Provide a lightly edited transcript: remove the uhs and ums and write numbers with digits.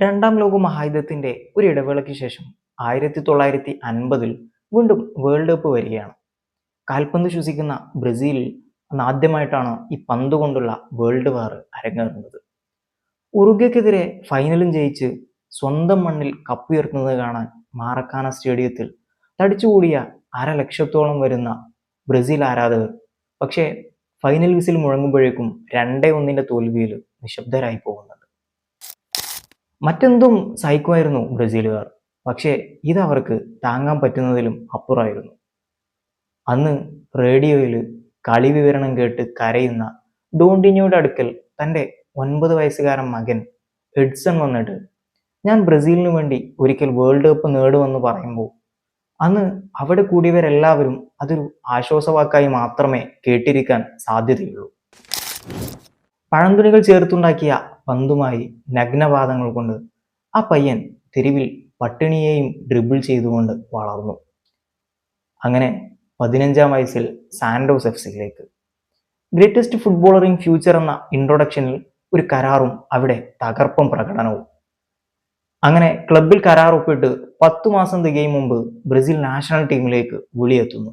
രണ്ടാം ലോക മഹായുദ്ധത്തിന്റെ ഒരു ഇടവേളയ്ക്ക് ശേഷം 1950 വീണ്ടും വേൾഡ് കപ്പ് വരികയാണ്. കാൽപന്ത് ശ്വസിക്കുന്ന ബ്രസീലിൽ അന്ന് ആദ്യമായിട്ടാണ് ഈ പന്ത് കൊണ്ടുള്ള വേൾഡ് വാർ അരങ്ങേറുന്നത്. ഉറുഗ്വയ്ക്കെതിരെ ഫൈനലും ജയിച്ച് സ്വന്തം മണ്ണിൽ കപ്പുയർത്തുന്നത് കാണാൻ മാറക്കാന സ്റ്റേഡിയത്തിൽ തടിച്ചുകൂടിയ 1,00,000 വരുന്ന ബ്രസീൽ ആരാധകർ പക്ഷേ ഫൈനൽ വിസിൽ മുഴങ്ങുമ്പോഴേക്കും 2-1 തോൽവിയിൽ നിശബ്ദരായി പോകുന്നുണ്ട്. മറ്റെന്തും സഹിക്കുമായിരുന്നു ബ്രസീലുകാർ, പക്ഷേ ഇതവർക്ക് താങ്ങാൻ പറ്റുന്നതിലും അപ്പുറമായിരുന്നു. അന്ന് റേഡിയോയിൽ കളി വിവരണം കേട്ട് കരയുന്ന ഡോണ്ടിന്യോയുടെ അടുക്കൽ തൻ്റെ 9 വയസ്സുകാരൻ മകൻ എഡ്സൺ വന്നിട്ട് ഞാൻ ബ്രസീലിന് വേണ്ടി ഒരിക്കൽ വേൾഡ് കപ്പ് നേടുമെന്ന് പറയുമ്പോൾ അന്ന് അവിടെ കൂടിയവരെല്ലാവരും അതൊരു ആശ്വാസവാക്കായി മാത്രമേ കേട്ടിരിക്കാൻ സാധ്യതയുള്ളൂ. പഴന്തുണികൾ ചേർത്തുണ്ടാക്കിയ പന്തുമായി നഗ്നപാദങ്ങൾ കൊണ്ട് ആ പയ്യൻ തെരുവിൽ പട്ടിണിയെയും ഡ്രിബിൾ ചെയ്തുകൊണ്ട് വളർന്നു. അങ്ങനെ 15-ാം വയസ്സിൽ സാന്റോസ് FC-യിലേക്ക്. ഗ്രേറ്റസ്റ്റ് ഫുട്ബോളർ ഇൻ ഫ്യൂച്ചർ എന്ന ഇൻട്രൊഡക്ഷനിൽ ഒരു കരാറും അവിടെ തകർപ്പൻ പ്രകടനവും. അങ്ങനെ ക്ലബിൽ കരാർ ഒപ്പിട്ട് 10 മാസം തികയും മുമ്പ് ബ്രസീൽ നാഷണൽ ടീമിലേക്ക് വിളിയെത്തുന്നു.